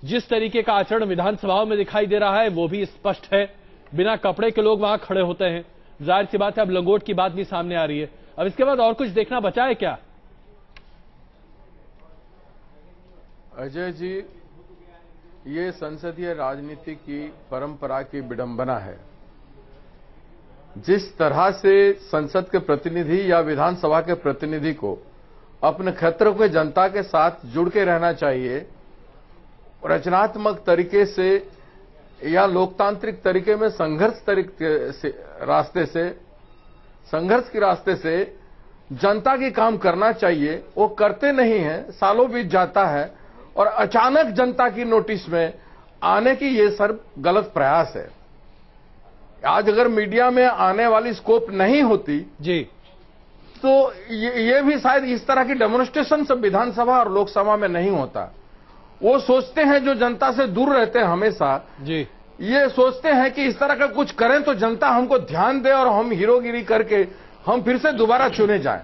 जिस तरीके का आचरण विधानसभाओं में दिखाई दे रहा है वो भी स्पष्ट है। बिना कपड़े के लोग वहां खड़े होते हैं। जाहिर सी बात है अब लंगोट की बात भी सामने आ रही है। अब इसके बाद और कुछ देखना बचा है क्या? अजय जी, ये संसदीय राजनीति की परंपरा की विडंबना है। जिस तरह से संसद के प्रतिनिधि या विधानसभा के प्रतिनिधि को अपने क्षेत्र के जनता के साथ जुड़ के रहना चाहिए, रचनात्मक तरीके से या लोकतांत्रिक तरीके में संघर्ष के रास्ते से जनता की काम करना चाहिए, वो करते नहीं है। सालों बीत जाता है और अचानक जनता की नोटिस में आने की ये सर गलत प्रयास है। आज अगर मीडिया में आने वाली स्कोप नहीं होती जी, तो ये भी शायद इस तरह की डेमोन्स्ट्रेशन सब विधानसभा और लोकसभा में नहीं होता। वो सोचते हैं जो जनता से दूर रहते हैं हमेशा जी, ये सोचते हैं कि इस तरह का कुछ करें तो जनता हमको ध्यान दे और हम हीरोगिरी करके हम फिर से दोबारा चुने जाएं।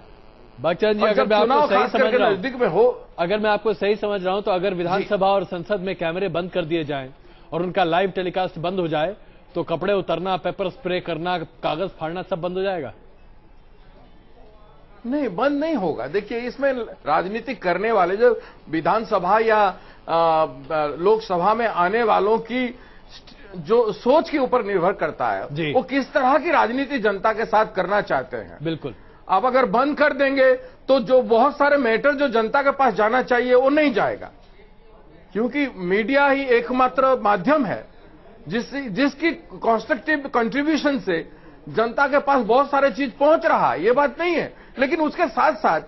बच्चन जी, अगर मैं आपको सही समझ रहा हूं, नजदीक में हो, अगर मैं आपको सही समझ रहा हूं तो अगर विधानसभा और संसद में कैमरे बंद कर दिए जाएं और उनका लाइव टेलीकास्ट बंद हो जाए तो कपड़े उतरना, पेपर स्प्रे करना, कागज फाड़ना सब बंद हो जाएगा? नहीं, बंद नहीं होगा। देखिए, इसमें राजनीति करने वाले जो विधानसभा या लोकसभा में आने वालों की जो सोच के ऊपर निर्भर करता है, वो किस तरह की राजनीति जनता के साथ करना चाहते हैं। बिल्कुल। आप अगर बंद कर देंगे तो जो बहुत सारे मैटर जो जनता के पास जाना चाहिए वो नहीं जाएगा, क्योंकि मीडिया ही एकमात्र माध्यम है जिसकी कंस्ट्रक्टिव कंट्रीब्यूशन से जनता के पास बहुत सारे चीज पहुंच रहा है। ये बात नहीं है, लेकिन उसके साथ साथ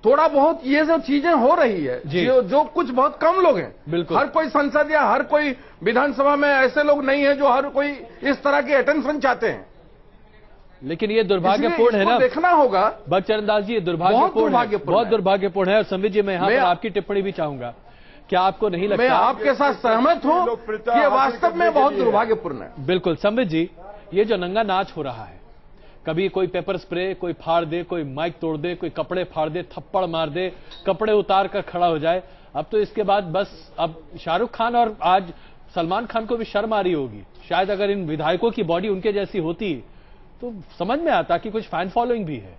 थोड़ा बहुत ये सब चीजें हो रही है जो कुछ बहुत कम लोग हैं। बिल्कुल। हर कोई संसद या हर कोई विधानसभा में ऐसे लोग नहीं है जो हर कोई इस तरह की अटेंशन चाहते हैं। लेकिन ये दुर्भाग्यपूर्ण है ना, देखना होगा बच्चन दास जी, ये दुर्भाग्यपूर्ण है, बहुत दुर्भाग्यपूर्ण है। और संबित जी, मैं यहाँ पर आपकी टिप्पणी भी चाहूंगा। क्या आपको नहीं लगता? मैं आपके साथ सहमत हूँ, ये वास्तव में बहुत दुर्भाग्यपूर्ण है। बिल्कुल संबित जी, ये जो नंगा नाच हो रहा है, कभी कोई पेपर स्प्रे, कोई फाड़ दे, कोई माइक तोड़ दे, कोई कपड़े फाड़ दे, थप्पड़ मार दे, कपड़े उतार कर खड़ा हो जाए। अब तो इसके बाद बस अब शाहरुख खान और आज सलमान खान को भी शर्म आ रही होगी। शायद अगर इन विधायकों की बॉडी उनके जैसी होती तो समझ में आता कि कुछ फैन फॉलोइंग भी है।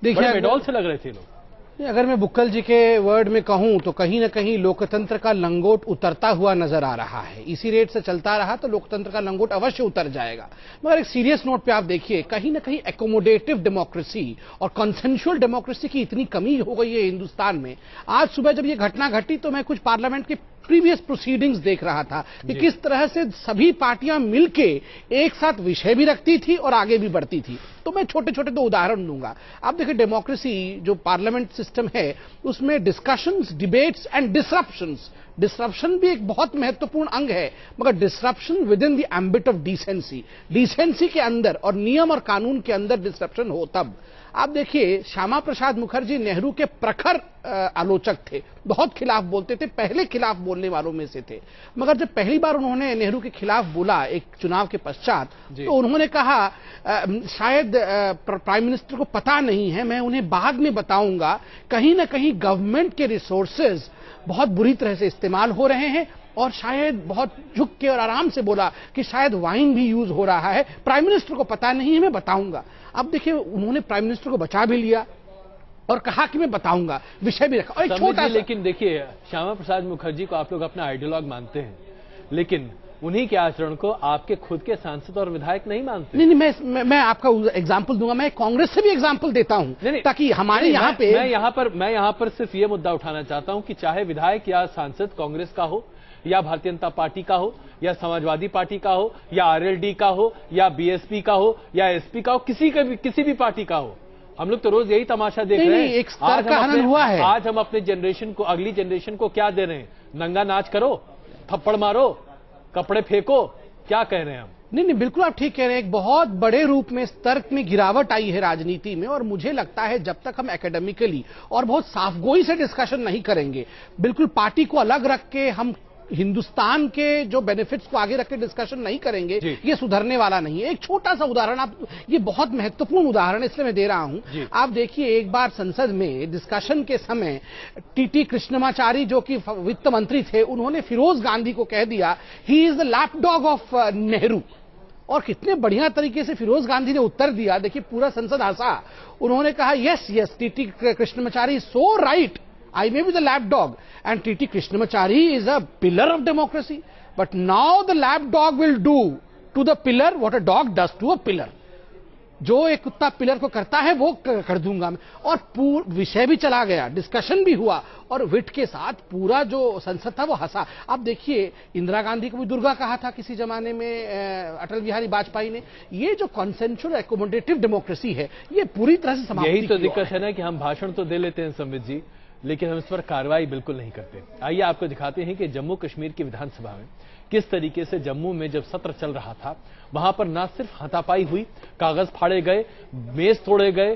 देखिए, मेडॉल से लग रहे थे लोग। अगर मैं बुक्कल जी के वर्ड में कहूं तो कहीं ना कहीं लोकतंत्र का लंगोट उतरता हुआ नजर आ रहा है। इसी रेट से चलता रहा तो लोकतंत्र का लंगोट अवश्य उतर जाएगा। मगर एक सीरियस नोट पे आप देखिए, कहीं ना कहीं एकोमोडेटिव डेमोक्रेसी और कंसेंशुअल डेमोक्रेसी की इतनी कमी हो गई है हिंदुस्तान में। आज सुबह जब ये घटना घटी तो मैं कुछ पार्लियामेंट के प्रीवियस प्रोसीडिंग्स देख रहा था कि किस तरह से सभी पार्टियां मिलके एक साथ विषय भी रखती थी और आगे भी बढ़ती थी। तो मैं छोटे छोटे दो उदाहरण दूंगा। आप देखिए, डेमोक्रेसी जो पार्लियामेंट सिस्टम है उसमें discussions, debates and disruptions, disruption भी एक बहुत महत्वपूर्ण अंग है, मगर disruption with in the ambit of decency, decency के अंदर और नियम और कानून के अंदर डिसरप्शन हो तब। आप देखिए, श्यामा प्रसाद मुखर्जी नेहरू के प्रखर आलोचक थे, बहुत खिलाफ बोलते थे, पहले खिलाफ बोलने वालों में से थे। मगर जब पहली बार उन्होंने नेहरू के खिलाफ बोला एक चुनाव के पश्चात, तो उन्होंने कहा शायद प्राइम मिनिस्टर को पता नहीं है, मैं उन्हें बाद में बताऊंगा। कहीं ना कहीं गवर्नमेंट के रिसोर्सेज बहुत बुरी तरह से इस्तेमाल हो रहे हैं और शायद बहुत झुक के और आराम से बोला कि शायद वाइन भी यूज हो रहा है, प्राइम मिनिस्टर को पता नहीं है, मैं बताऊंगा। अब देखिए, उन्होंने प्राइम मिनिस्टर को बचा भी लिया और कहा कि मैं बताऊंगा, विषय भी रखा। और एक छोटा, लेकिन देखिए, श्यामा प्रसाद मुखर्जी को आप लोग अपना आइडियोलॉग मानते हैं, लेकिन उन्हीं के आचरण को आपके खुद के सांसद और विधायक नहीं मानते। नहीं, मैं आपका एग्जाम्पल दूंगा। मैं कांग्रेस से भी एग्जाम्पल देता हूं ताकि हमारे यहाँ पे मैं यहाँ पर सिर्फ ये मुद्दा उठाना चाहता हूं कि चाहे विधायक या सांसद कांग्रेस का हो या भारतीय जनता पार्टी का हो या समाजवादी पार्टी का हो या आरएलडी का हो या बीएसपी का हो या एसपी का हो, किसी भी पार्टी का हो, हम लोग तो रोज यही तमाशा देख रहे हैं। एक स्तर का हनन हुआ है। आज हम अपने जनरेशन को, अगली जनरेशन को क्या दे रहे हैं? नंगा नाच करो, थप्पड़ मारो, कपड़े फेंको, क्या कह रहे हैं हम? नहीं, बिल्कुल आप ठीक कह रहे हैं। एक बहुत बड़े रूप में स्तर में गिरावट आई है राजनीति में, और मुझे लगता है जब तक हम एकेडमिकली और बहुत साफगोई से डिस्कशन नहीं करेंगे, बिल्कुल पार्टी को अलग रख के हम हिंदुस्तान के जो बेनिफिट्स को आगे रख के डिस्कशन नहीं करेंगे, ये सुधरने वाला नहीं है। एक छोटा सा उदाहरण, आप, ये बहुत महत्वपूर्ण उदाहरण इसलिए मैं दे रहा हूं। आप देखिए, एक बार संसद में डिस्कशन के समय टीटी कृष्णमाचारी जो कि वित्त मंत्री थे, उन्होंने फिरोज गांधी को कह दिया he is the lapdog of Nehru, और कितने बढ़िया तरीके से फिरोज गांधी ने उत्तर दिया। देखिए, पूरा संसद हंसा। उन्होंने कहा yes yes TT Krishnamachari so right, I may be the lapdog and T.T. Krishnamachari is a pillar of democracy, but now the lapdog will do to the pillar what a dog does to a pillar. जो एक कुत्ता pillar को करता है वो कर दूंगा मैं। और विषय भी चला गया, डिस्कशन भी हुआ, और विट के साथ पूरा जो संसद था वो हंसा। आप देखिए, इंदिरा गांधी को भी दुर्गा कहा था किसी जमाने में अटल बिहारी वाजपेयी ने। ये जो कॉन्सेंशुअल एकोमोडेटिव डेमोक्रेसी है, ये पूरी तरह से समाप्ति। यही तो दिक्कत है ना कि हम भाषण तो दे लेते हैं संबित जी, लेकिन हम इस पर कार्रवाई बिल्कुल नहीं करते। आइए आपको दिखाते हैं कि जम्मू कश्मीर की विधानसभा में किस तरीके से जम्मू में जब सत्र चल रहा था, वहां पर न सिर्फ हाथापाई हुई, कागज फाड़े गए, मेज तोड़े गए,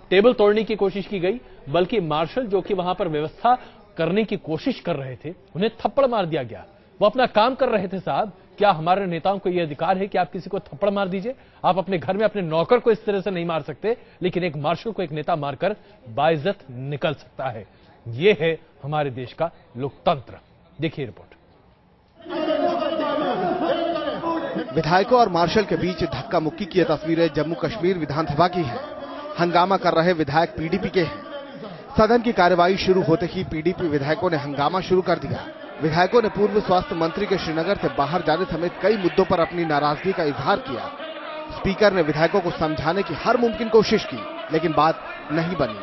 टेबल तोड़ने की कोशिश की गई, बल्कि मार्शल जो कि वहां पर व्यवस्था करने की कोशिश कर रहे थे, उन्हें थप्पड़ मार दिया गया। वो अपना काम कर रहे थे साहब। क्या हमारे नेताओं को यह अधिकार है कि आप किसी को थप्पड़ मार दीजिए? आप अपने घर में अपने नौकर को इस तरह से नहीं मार सकते, लेकिन एक मार्शल को एक नेता मारकर बाइज्जत निकल सकता है। यह है हमारे देश का लोकतंत्र। देखिए रिपोर्ट। विधायकों और मार्शल के बीच धक्का मुक्की की तस्वीरें जम्मू कश्मीर विधानसभा की हैं। हंगामा कर रहे विधायक पीडीपी के हैं। सदन की कार्यवाही शुरू होते ही पीडीपी विधायकों ने हंगामा शुरू कर दिया। विधायकों ने पूर्व स्वास्थ्य मंत्री के श्रीनगर से बाहर जाने समेत कई मुद्दों पर अपनी नाराजगी का इजहार किया। स्पीकर ने विधायकों को समझाने की हर मुमकिन कोशिश की, लेकिन बात नहीं बनी।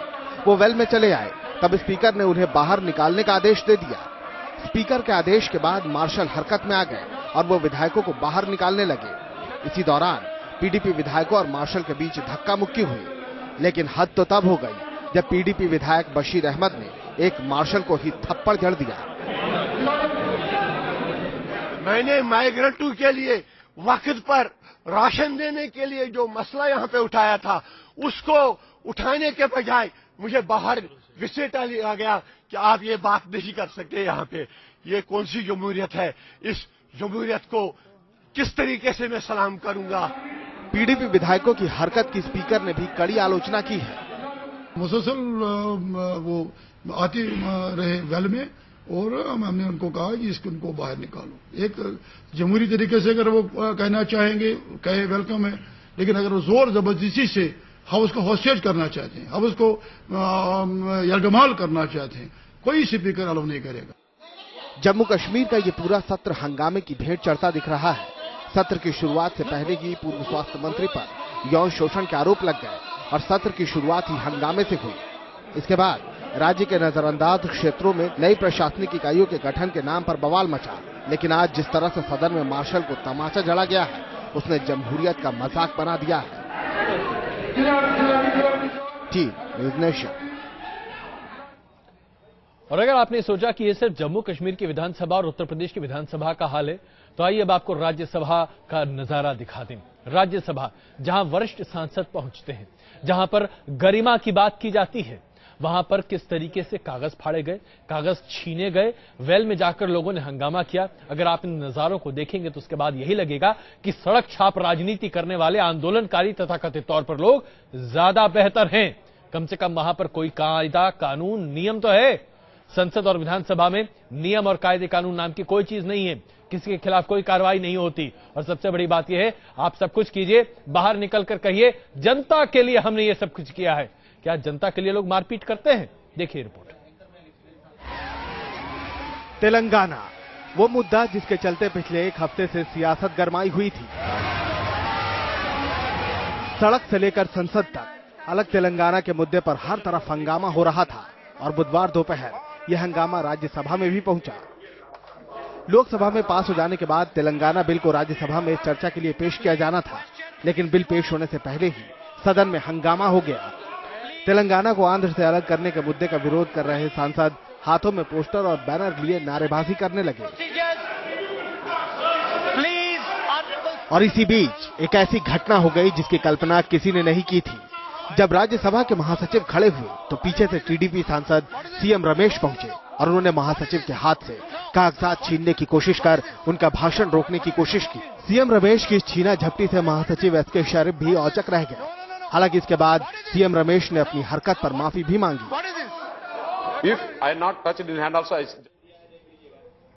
वो वेल में चले आए, तब स्पीकर ने उन्हें बाहर निकालने का आदेश दे दिया। स्पीकर के आदेश के बाद मार्शल हरकत में आ गए और वो विधायकों को बाहर निकालने लगे। इसी दौरान पीडीपी विधायकों और मार्शल के बीच धक्का मुक्की हुई, लेकिन हद तो तब हो गई जब पीडीपी विधायक बशीर अहमद ने एक मार्शल को ही थप्पड़ जड़ दिया। मैंने माइग्रेंटों के लिए वक्त पर राशन देने के लिए जो मसला यहाँ पे उठाया था, उसको उठाने के बजाय मुझे बाहर घसीटा लिया गया कि आप ये बात नहीं कर सकते यहाँ पे। ये कौन सी जमहूरियत है? इस जमहूरियत को किस तरीके से मैं सलाम करूंगा? पीडीपी विधायकों की हरकत की स्पीकर ने भी कड़ी आलोचना की है। मुसलसल वो आते रहे वेल में, और हमने उनको कहा कि उनको बाहर निकालो। एक जमहूरी तरीके से अगर वो कहना चाहेंगे, कहे वेलकम है, लेकिन अगर वो जोर जबरदस्ती से हम उसको होस्टेज करना चाहते हैं, हम उसको यरगमाल करना चाहते हैं, कोई स्पीकर अलाउ नहीं करेगा। जम्मू कश्मीर का ये पूरा सत्र हंगामे की भेंट चढ़ता दिख रहा है। सत्र की शुरुआत से पहले ही पूर्व स्वास्थ्य मंत्री पर यौन शोषण के आरोप लग गए और सत्र की शुरुआत ही हंगामे से हुई। इसके बाद राज्य के नजरअंदाज क्षेत्रों में नई प्रशासनिक इकाइयों के गठन के नाम पर बवाल मचा। लेकिन आज जिस तरह से सदन में मार्शल को तमाचा जड़ा गया है, उसने जमहूरियत का मजाक बना दिया है। Team news nation. और अगर आपने सोचा कि ये सिर्फ जम्मू कश्मीर की विधानसभा और उत्तर प्रदेश की विधानसभा का हाल है, तो आइए अब आपको राज्यसभा का नजारा दिखा दें। राज्यसभा, जहां वरिष्ठ सांसद पहुंचते हैं, जहां पर गरिमा की बात की जाती है, वहां पर किस तरीके से कागज फाड़े गए, कागज छीने गए, वेल में जाकर लोगों ने हंगामा किया। अगर आप इन नजारों को देखेंगे तो उसके बाद यही लगेगा कि सड़क छाप राजनीति करने वाले आंदोलनकारी तथा कथित तौर पर लोग ज्यादा बेहतर हैं। कम से कम वहां पर कोई कायदा कानून नियम तो है। संसद और विधानसभा में नियम और कायदे कानून नाम की कोई चीज नहीं है। किसी के खिलाफ कोई कार्रवाई नहीं होती। और सबसे बड़ी बात यह है, आप सब कुछ कीजिए, बाहर निकलकर कहिए जनता के लिए हमने ये सब कुछ किया है। क्या जनता के लिए लोग मारपीट करते हैं? देखिए रिपोर्ट। तेलंगाना, वो मुद्दा जिसके चलते पिछले एक हफ्ते से सियासत गरमाई हुई थी। सड़क से लेकर संसद तक अलग तेलंगाना के मुद्दे पर हर तरफ हंगामा हो रहा था और बुधवार दोपहर यह हंगामा राज्यसभा में भी पहुंचा। लोकसभा में पास हो जाने के बाद तेलंगाना बिल को राज्यसभा में चर्चा के लिए पेश किया जाना था, लेकिन बिल पेश होने से पहले ही सदन में हंगामा हो गया। तेलंगाना को आंध्र से अलग करने के मुद्दे का विरोध कर रहे सांसद हाथों में पोस्टर और बैनर लिए नारेबाजी करने लगे। और इसी बीच एक ऐसी घटना हो गई जिसकी कल्पना किसी ने नहीं की थी। जब राज्यसभा के महासचिव खड़े हुए तो पीछे से टीडीपी सांसद सीएम रमेश पहुंचे और उन्होंने महासचिव के हाथ से कागजात छीनने की कोशिश कर उनका भाषण रोकने की कोशिश की। सीएम रमेश की छीना झपटी से महासचिव एसके शरीफ भी औचक रह गए। हालांकि इसके बाद सीएम रमेश ने अपनी हरकत पर माफी भी मांगी। If I had not touched his hand also,